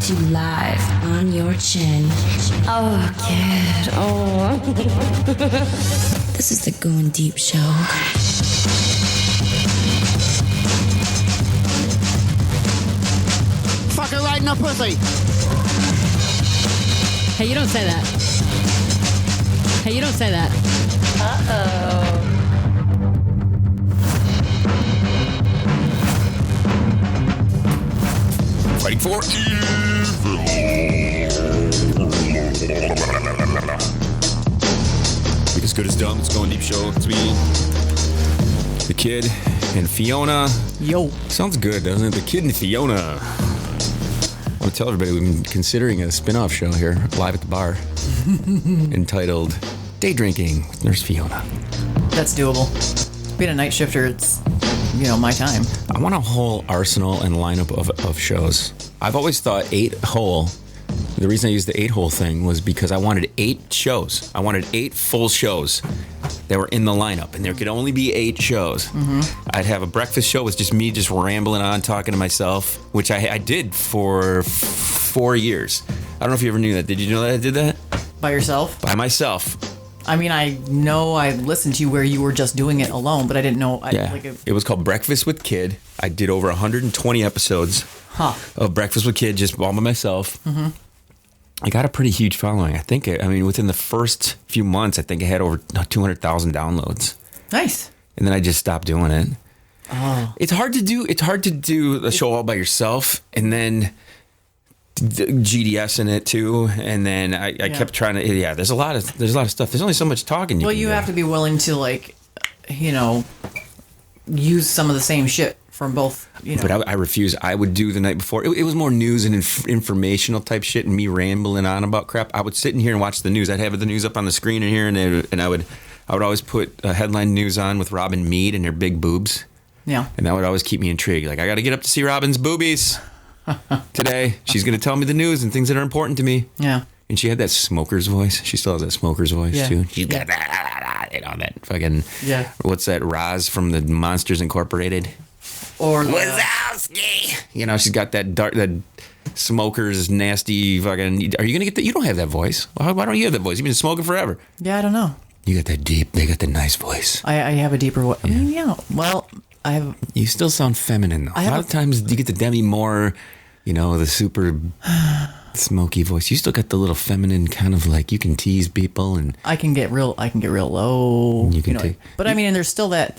to live on your chin. Oh, kid. Oh. This is the Going Deep Show. Fuck her right in the pussy. Hey, you don't say that. Hey, you don't say that. Uh-oh. Fighting for evil. As good as dumb. It's Going Deep Show. It's me, the kid, and Fiona. Yo. Sounds good, doesn't it? The kid and Fiona. I want to tell everybody we've been considering a spin-off show here, live at the bar, entitled Day Drinking with Nurse Fiona. That's doable. Being a night shifter, it's, my time. I want a whole arsenal and lineup of shows. I've always thought 8-hole. The reason I used the 8-hole thing was because I wanted 8 shows. I wanted 8 full shows that were in the lineup, and there could only be 8 shows. Mm-hmm. I'd have a breakfast show with just me just rambling on, talking to myself, which I did for 4 years. I don't know if you ever knew that. Did you know that I did that? By yourself? By myself. I mean, I know I listened to you where you were just doing it alone, but I didn't know. It was called Breakfast with Kid. I did over 120 episodes of Breakfast with Kid just all by myself. Mm-hmm. I got a pretty huge following. Within the first few months, I think I had over 200,000 downloads. Nice. And then I just stopped doing it. Oh. It's hard to do the show all by yourself, and then GDS in it too. And then I kept trying to. Yeah, there's a lot of stuff. There's only so much talking. You have to be willing to use some of the same shit from both. But I refuse. I would do the night before. It was more news and informational type shit, and me rambling on about crap. I would sit in here and watch the news. I'd have the news up on the screen in here, and I would always put headline news on with Robin Meade and her big boobs. Yeah. And that would always keep me intrigued. Like, I got to get up to see Robin's boobies today. She's going to tell me the news and things that are important to me. Yeah. And she had that smoker's voice. She still has that smoker's voice, too. She's got that fucking... Yeah. What's that, Roz from the Monsters Incorporated? Or Wazowski. She's got that smoker's nasty fucking... Are you going to get that? You don't have that voice. Why don't you have that voice? You've been smoking forever. Yeah, I don't know. You got that deep... They got the nice voice. I have a deeper voice. Yeah. Well, I have... You still sound feminine, though. A lot of times you get the Demi Moore, the super... smoky voice. You still got the little feminine kind of you can tease people, and I can get real low. You can take, but and there's still that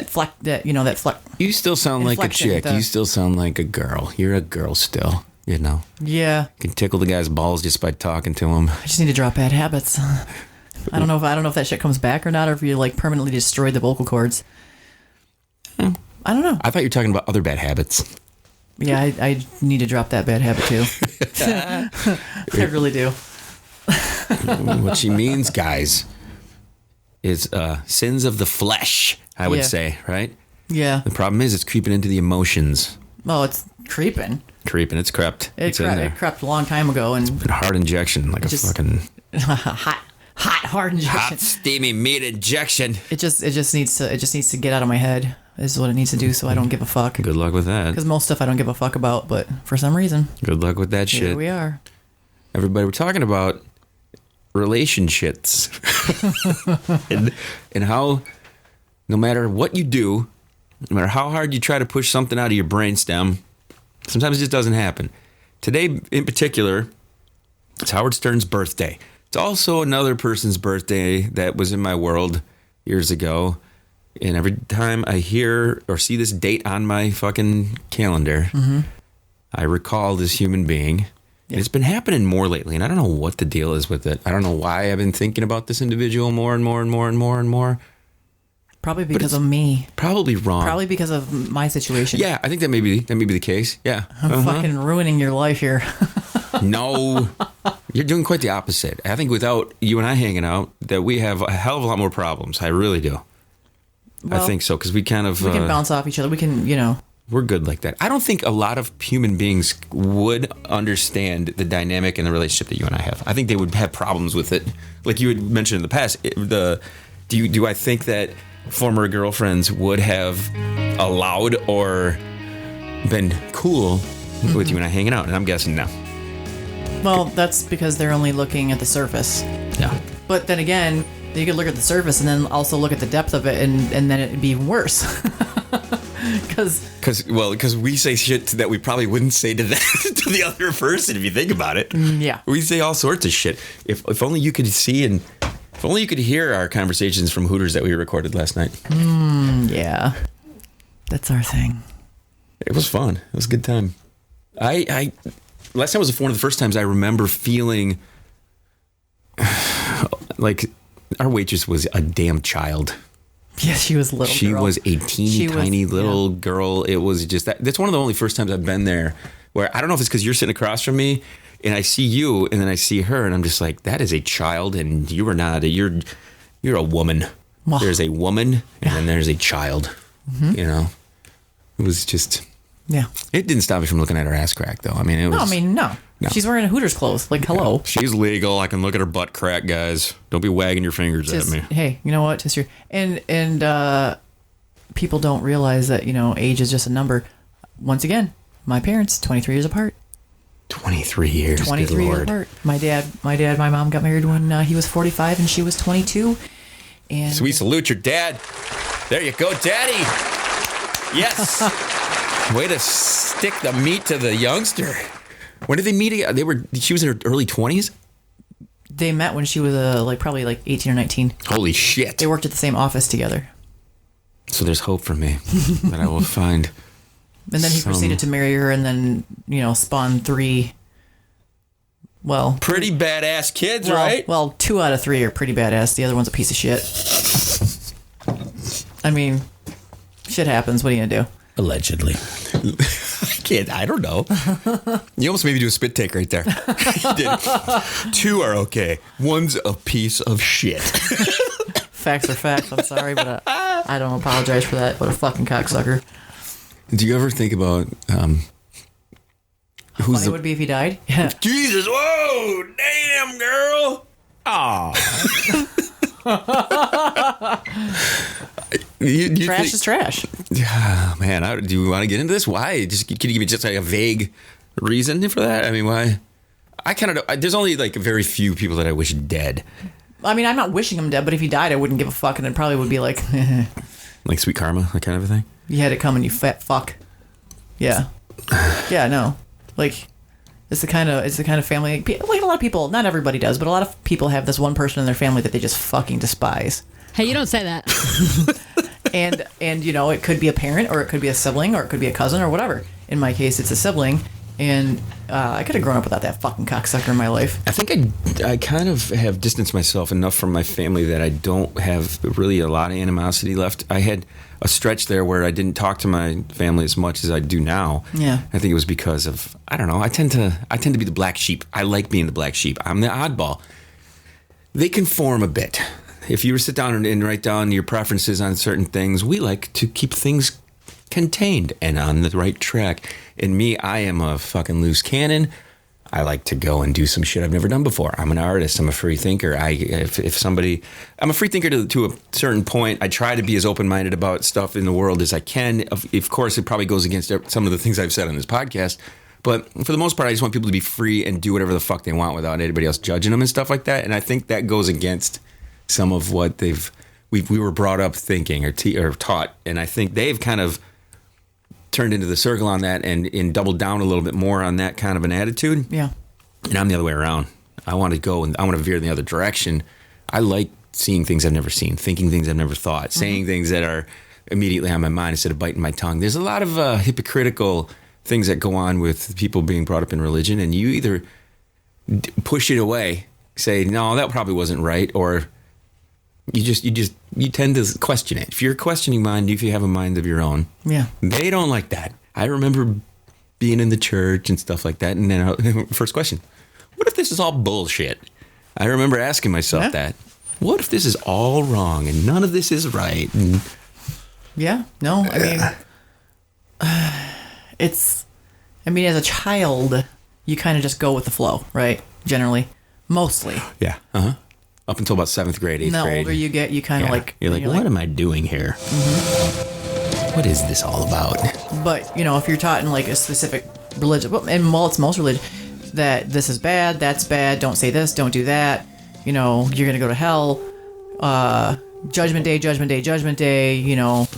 fleck that fleck. You still sound like a chick. You still sound like a girl. You're a girl still. Yeah. You can tickle the guy's balls just by talking to him. I just need to drop bad habits. I don't know if that shit comes back or not, or if you permanently destroy the vocal cords. I don't know. I thought you were talking about other bad habits. Yeah, I need to drop that bad habit too. I really do. What she means, guys, is sins of the flesh, I would say, right? Yeah. The problem is it's creeping into the emotions. Oh, it's creeping. It's crept. It crept a long time ago. And it's been a hard injection, like a fucking... hard injection. Hot, steamy meat injection. It just needs to get out of my head. Is what it needs to do, so I don't give a fuck. Good luck with that. Because most stuff I don't give a fuck about, but for some reason. Good luck with that shit. Here we are. Everybody, we're talking about relationships. and how, no matter what you do, no matter how hard you try to push something out of your brainstem, sometimes it just doesn't happen. Today, in particular, it's Howard Stern's birthday. It's also another person's birthday that was in my world years ago. And every time I hear or see this date on my fucking calendar, I recall this human being. Yeah. It's been happening more lately, and I don't know what the deal is with it. I don't know why I've been thinking about this individual more and more and more and more and more. Probably because of me. Probably wrong. Probably because of my situation. Yeah, I think that may be the case. Yeah. I'm fucking ruining your life here. No. You're doing quite the opposite. I think without you and I hanging out, that we have a hell of a lot more problems. I really do. Well, I think so, because we kind of... We can bounce off each other. We can, We're good like that. I don't think a lot of human beings would understand the dynamic in the relationship that you and I have. I think they would have problems with it. Like you had mentioned in the past, do I think that former girlfriends would have allowed or been cool with you and I hanging out? And I'm guessing no. Well, that's because they're only looking at the surface. Yeah. But then again, you could look at the surface and then also look at the depth of it, and then it'd be even worse. Because we say shit that we probably wouldn't say to to the other person if you think about it. Yeah. We say all sorts of shit. If only you could see and if only you could hear our conversations from Hooters that we recorded last night. Yeah. That's our thing. It was fun. It was a good time. Last time was one of the first times I remember feeling like our waitress was a damn child. Yeah, she was a little She girl. was a tiny little girl. It was just that's one of the only first times I've been there where I don't know if it's because you're sitting across from me and I see you and then I see her and I'm just like, that is a child and you are not. You're a woman. Well, there's a woman and then there's a child. Mm-hmm. You know, it was just. Yeah. It didn't stop me from looking at her ass crack though. I mean, it was. No. She's wearing a Hooters clothes. Like, hello. She's legal. I can look at her butt crack, guys. Don't be wagging your fingers at me. Hey, you know what? Just your and people don't realize that, age is just a number. Once again, my parents, 23 years apart. 23 years. 23 years apart. My mom got married when he was 45 and she was 22. And so we salute your dad. There you go, Daddy. Yes. Way to stick the meat to the youngster. When did they meet again? She was in her early 20s? They met when she was probably 18 or 19. Holy shit. They worked at the same office together. So there's hope for me that I will find. And then he proceeded to marry her and then, spawn 3. Well, pretty badass kids, right? Well, 2 out of 3 are pretty badass. The other one's a piece of shit. I mean, shit happens. What are you going to do? Allegedly. I don't know. You almost made me do a spit take right there. You did. 2 are okay. 1's a piece of shit. Facts are facts. I'm sorry, but I don't apologize for that. What a fucking cocksucker. Do you ever think about How funny it would be if he died? Yeah. Jesus, whoa, damn, girl. Aw. Trash is trash. Yeah, man. Do you want to get into this? Why? Can you give me just like a vague reason for that? I mean, why? I kind of there's only like very few people that I wish dead. I mean, I'm not wishing him dead, but if he died, I wouldn't give a fuck, and it probably would be like, like sweet karma, that kind of a thing. You had it coming, you fat fuck. Yeah, yeah, no, like it's the kind of family. Like a lot of people, not everybody does, but a lot of people have this one person in their family that they just fucking despise. Hey, you don't say that. and it could be a parent, or it could be a sibling, or it could be a cousin, or whatever. In my case, it's a sibling, and I could have grown up without that fucking cocksucker in my life. I think I kind of have distanced myself enough from my family that I don't have really a lot of animosity left. I had a stretch there where I didn't talk to my family as much as I do now. Yeah. I think it was because of, I don't know, I tend to be the black sheep. I like being the black sheep. I'm the oddball. They conform a bit. If you were to sit down and write down your preferences on certain things, we like to keep things contained and on the right track. And me, I am a fucking loose cannon. I like to go and do some shit I've never done before. I'm an artist. I'm a free thinker. I'm a free thinker to a certain point. I try to be as open-minded about stuff in the world as I can. Of course, it probably goes against some of the things I've said on this podcast. But for the most part, I just want people to be free and do whatever the fuck they want without anybody else judging them and stuff like that. And I think that goes against some of what we were brought up thinking or taught. And I think they've kind of turned into the circle on that and doubled down a little bit more on that kind of an attitude. Yeah. And I'm the other way around. I want to go and I want to veer in the other direction. I like seeing things I've never seen, thinking things I've never thought, saying things that are immediately on my mind instead of biting my tongue. There's a lot of hypocritical things that go on with people being brought up in religion, and you either push it away, say, no, that probably wasn't right, or you tend to question it. If you're a questioning mind, if you have a mind of your own, yeah, they don't like that. I remember being in the church and stuff like that, and then first question, what if this is all bullshit? I remember asking myself that. What if this is all wrong and none of this is right? And yeah, no, I mean, as a child, you kind of just go with the flow, right? Generally, mostly. Yeah. Up until about 7th grade, 8th grade. The older you get, you kind of like... You're like, what am I doing here? Mm-hmm. What is this all about? But, if you're taught in like a specific religion, and while it's most religion, that this is bad, that's bad, don't say this, don't do that, you know, you're gonna go to hell, judgment day, judgment day, judgment day, you know,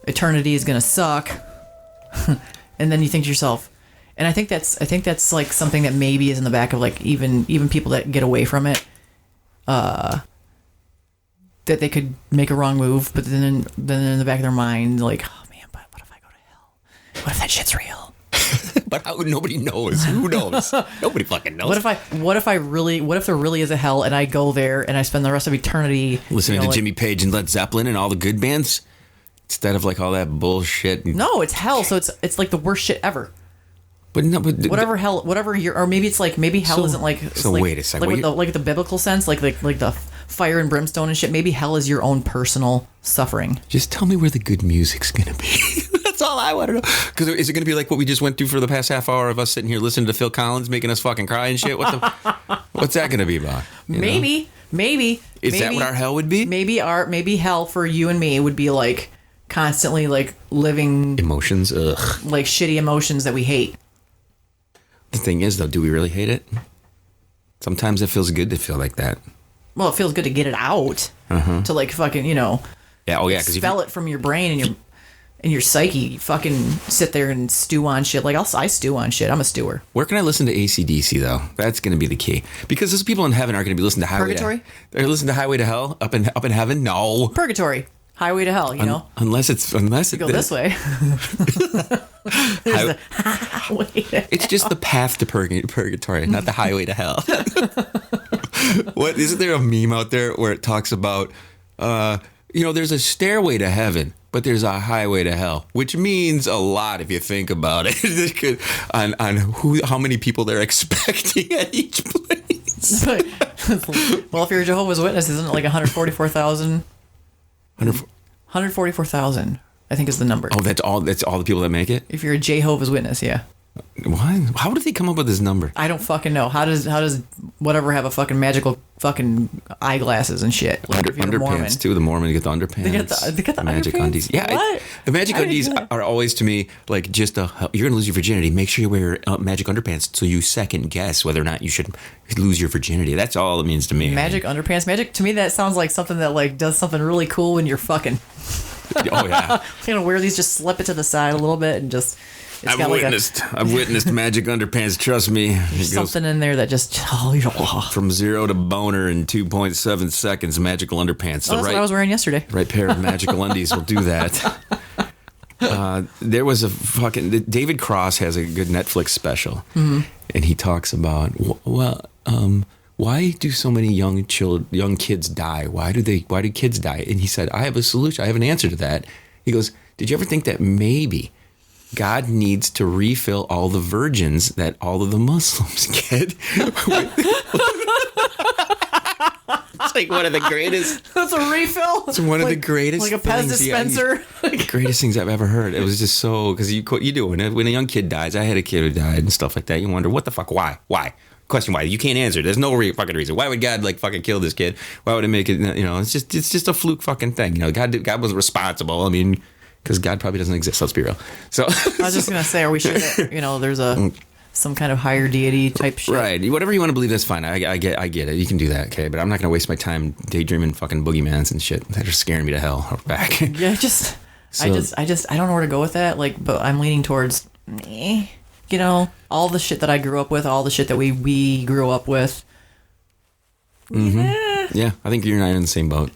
eternity is gonna suck. And then you think to yourself, and I think that's like something that maybe is in the back of like even people that get away from it, that they could make a wrong move, but then in the back of their mind, like, oh man, but what if I go to hell? What if that shit's real? But nobody knows. Who knows? Nobody fucking knows. What if there really is a hell and I go there and I spend the rest of eternity listening to like, Jimmy Jimmy Page and Led Zeppelin and all the good bands instead of like all that bullshit? No, it's hell, so it's like the worst shit ever. But no, but whatever you're, or maybe it's like maybe hell isn't like. So like, wait a second. Like the biblical sense, like the fire and brimstone and shit. Maybe hell is your own personal suffering. Just tell me where the good music's gonna be. That's all I want to know. Because is it gonna be like what we just went through for the past half hour of us sitting here listening to Phil Collins making us fucking cry and shit? What's that gonna be about? Maybe. Is that what our hell would be? Maybe hell for you and me would be like constantly like living emotions. Ugh. Like shitty emotions that we hate. The thing is, though, do we really hate it? Sometimes it feels good to feel like that. Well, it feels good to get it out. To like fucking, you know. Yeah. Oh yeah. Because expel it from your brain and your psyche. You fucking sit there and stew on shit. Like I stew on shit. I'm a stewer. Where can I listen to AC/DC though? That's going to be the key. Because those people in heaven aren't going to be listening to Purgatory. They're listening to Highway to Hell up in heaven. No. Purgatory. Highway to hell. You know. Unless it go this way. It's just the path to purgatory, not the highway to hell. What isn't there a meme out there where it talks about, there's a stairway to heaven, but there's a highway to hell, which means a lot if you think about it. on how many people they're expecting at each place. Well, if you're a Jehovah's Witness, isn't it like 144,000? 144,000. I think is the number. Oh, that's all the people that make it? If you're a Jehovah's Witness, yeah. What? How did they come up with this number? I don't fucking know. How does whatever have a fucking magical fucking eyeglasses and shit? Like underpants too. The Mormon get the underpants. They got the magic underpants? undies. Yeah, what? The magic undies are always to me like just you're gonna lose your virginity. Make sure you wear magic underpants so you second guess whether or not you should lose your virginity. That's all it means to me. Magic underpants. Magic to me that sounds like something that like does something really cool when you're fucking. Oh yeah. You're gonna wear these, just slip it to the side a little bit and just. I've witnessed magic underpants. Trust me. There's something in there that just from zero to boner in 2.7 seconds. Magical underpants. That's what I was wearing yesterday. Right pair of magical undies will do that. There was a fucking David Cross has a good Netflix special, and he talks about why do so many young kids die? Why do kids die? And he said, I have a solution. I have an answer to that. He goes, did you ever think that maybe God needs to refill all the virgins that all of the Muslims get? It's like one of the greatest. That's a refill? It's one of the greatest. Like a Pez dispenser? The greatest things I've ever heard. It was just so, because you do, when a young kid dies, I had a kid who died and stuff like that, you wonder, what the fuck, why? Question why? You can't answer. There's no fucking reason. Why would God like fucking kill this kid? Why would it make it, it's just a fluke fucking thing. God was responsible. I mean, because God probably doesn't exist. Let's be real. So I was just gonna say, are we sure that there's some kind of higher deity type shit? Right. Whatever you want to believe, that's fine. I get it. You can do that, okay? But I'm not gonna waste my time daydreaming fucking boogeymans and shit that are scaring me to hell or back. Yeah, I don't know where to go with that. Like, but I'm leaning towards, all the shit that I grew up with, all the shit that we grew up with. Mm-hmm. Yeah, I think you and I are in the same boat.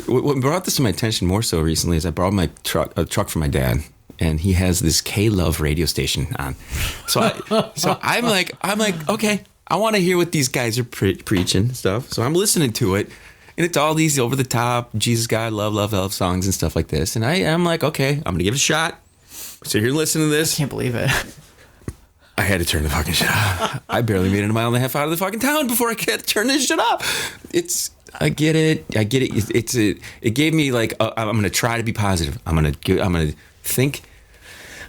What brought this to my attention more so recently is I borrowed a truck from my dad, and he has this K-Love radio station on. So I'm like, okay, I want to hear what these guys are preaching and stuff. So I'm listening to it, and it's all these over the top Jesus, God, love songs and stuff like this. And I'm like, okay, I'm gonna give it a shot. So you're listening to this. I can't believe it. I had to turn the fucking shit off. I barely made it a mile and a half out of the fucking town before I could turn this shit off. I get it. It gave me like, I'm going to try to be positive. I'm going to think,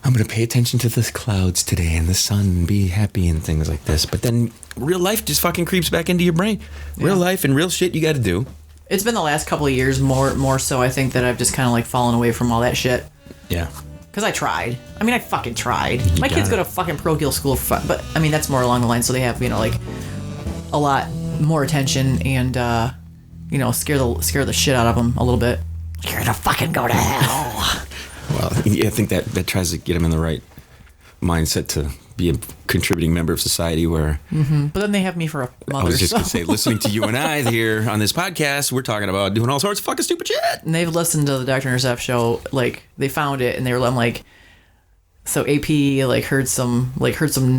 I'm going to pay attention to the clouds today and the sun and be happy and things like this. But then real life just fucking creeps back into your brain. Real life and real shit you got to do. It's been the last couple of years more so I think that I've just kind of like fallen away from all that shit. Yeah. Because I tried. I mean, I fucking tried. My kids go to fucking parochial school for fun, but I mean, that's more along the line, so they have, you know, like, a lot more attention and, you know, scare the shit out of them a little bit. You're gonna fucking go to hell. Well, I think that tries to get them in the right mindset to be a contributing member of society where... Mm-hmm. But then they have me for a mother. I was just going to say, listening to you and I here on this podcast, we're talking about doing all sorts of fucking stupid shit. And they've listened to the Dr. Intercept show, like, they found it, and I'm like... So AP, like, heard some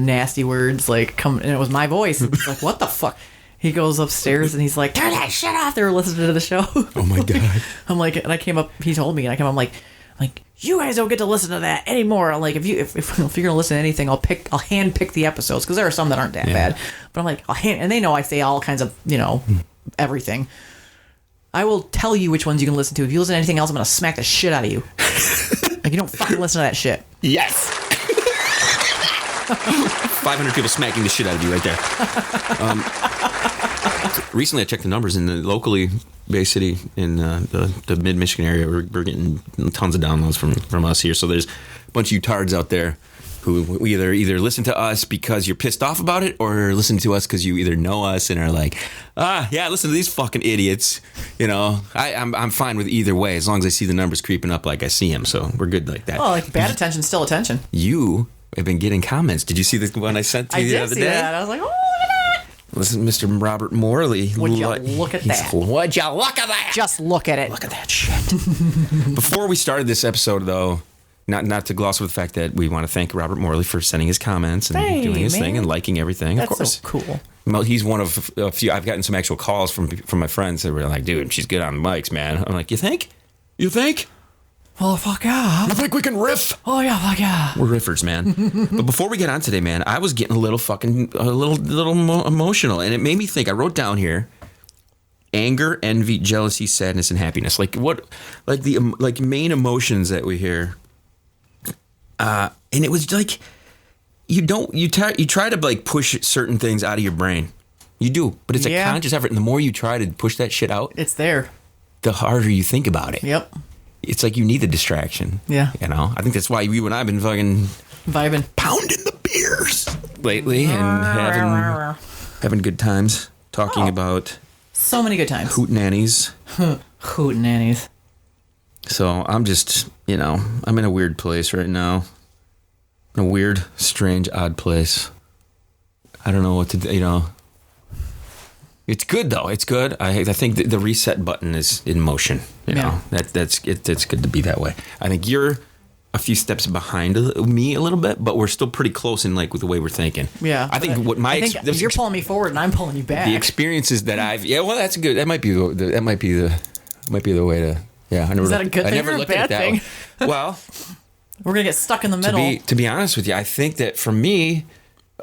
nasty words, like, come... And it was my voice. It's like, what the fuck? He goes upstairs, and he's like, turn that shit off! They were listening to the show. Oh, my God. I'm like... And I came up... He told me, and I came up, I'm like... you guys don't get to listen to that anymore. I'm like, if you're gonna listen to anything, I'll hand pick the episodes because there are some that aren't that bad. But I'm like, and they know I say all kinds of, you know, everything. I will tell you which ones you can listen to. If you listen to anything else, I'm gonna smack the shit out of you. Like, you don't fucking listen to that shit. Yes. 500 people smacking the shit out of you right there. Recently, I checked the numbers in the locally based city in the mid-Michigan area. We're getting tons of downloads from us here. So there's a bunch of you tards out there who either listen to us because you're pissed off about it, or listen to us because you either know us and are like, yeah, listen to these fucking idiots. You know, I'm fine with either way as long as I see the numbers creeping up like I see them. So we're good like that. Oh, like bad attention, still attention. You have been getting comments. Did you see the one I sent to you the other day? I did see that. I was like, oh, look at that. Listen, Mr. Robert Morley. Would you look at that? Would you look at that? Just look at it. Look at that shit. Before we started this episode, though, not to gloss over the fact that we want to thank Robert Morley for sending his comments and doing his thing and liking everything. That's of course, so cool. Well, he's one of a few. I've gotten some actual calls from my friends that were like, "Dude, she's good on the mics, man." I'm like, "You think? You think?" Well, fuck yeah. You think we can riff? Oh yeah, fuck yeah. We're riffers, man. But before we get on today, man, I was getting a little emotional, and it made me think. I wrote down here: anger, envy, jealousy, sadness, and happiness. Like what? Like the main emotions that we hear. And it was like you try to like push certain things out of your brain. You do, but it's a conscious effort, and the more you try to push that shit out, it's there. The harder you think about it. Yep. It's like you need the distraction. Yeah. You know, I think that's why you and I have been fucking vibing, pounding the beers lately, and having good times talking about so many good times. Hootenannies. Hootenannies. So I'm just, you know, I'm in a weird place right now. In a weird, strange, odd place. I don't know what to do, you know. It's good, though. It's good. I think the reset button is in motion. You know, that's good to be that way. I think you're a few steps behind me a little bit, but we're still pretty close in like with the way we're thinking. Yeah. I think you're pulling me forward and I'm pulling you back. The experiences that well, that's good. That might be the way to. Yeah, is that a good thing or a bad thing? Well, we're gonna get stuck in the middle. To be honest with you, I think that for me,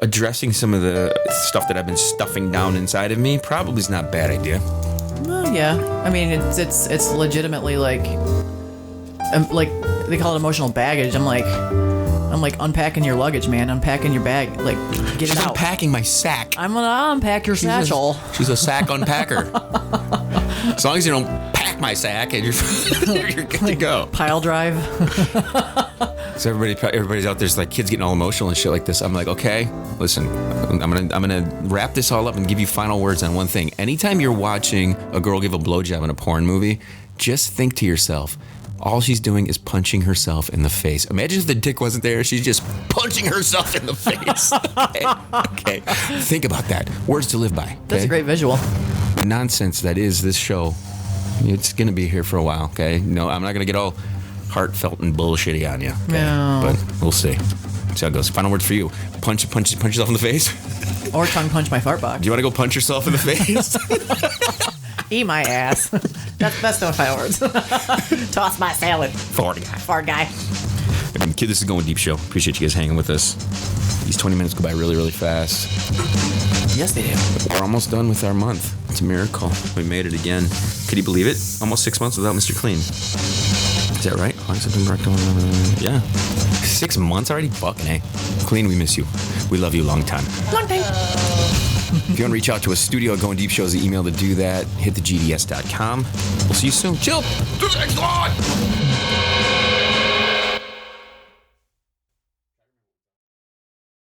addressing some of the stuff that I've been stuffing down inside of me probably is not a bad idea. Well, yeah, I mean it's legitimately like they call it emotional baggage. I'm like unpacking your luggage, man. Unpacking your bag, like get it out. Unpacking my sack. I'm gonna unpack your satchel. She's a sack unpacker. As long as you don't pack my sack, and you're good to go. Pile drive. So everybody's out there's like kids getting all emotional and shit like this. I'm like, okay, listen, I'm gonna wrap this all up and give you final words on one thing. Anytime you're watching a girl give a blowjob in a porn movie, just think to yourself, all she's doing is punching herself in the face. Imagine if the dick wasn't there, she's just punching herself in the face. Okay. Think about that. Words to live by. Okay? That's a great visual. The nonsense that is this show, it's going to be here for a while, okay? No, I'm not going to get all heartfelt and bullshitty on you. Okay? No. But we'll see. See how it goes. Final words for you. Punch yourself in the face. Or tongue punch my fart box. Do you want to go punch yourself in the face? Eat my ass. That's no final words. Toss my salad. Fart guy. Kid, this is Going Deep Show. Appreciate you guys hanging with us. These 20 minutes go by really, really fast. Yes, they do. We're almost done with our month. It's a miracle. We made it again. Could you believe it? Almost 6 months without Mr. Clean. Is that right? Yeah. 6 months already? Fucking A. Clean, we miss you. We love you long time. Long time. If you want to reach out to a studio, Going Deep Show is the email to do that. Hit thegds.com. We'll see you soon. Chill. To the next one.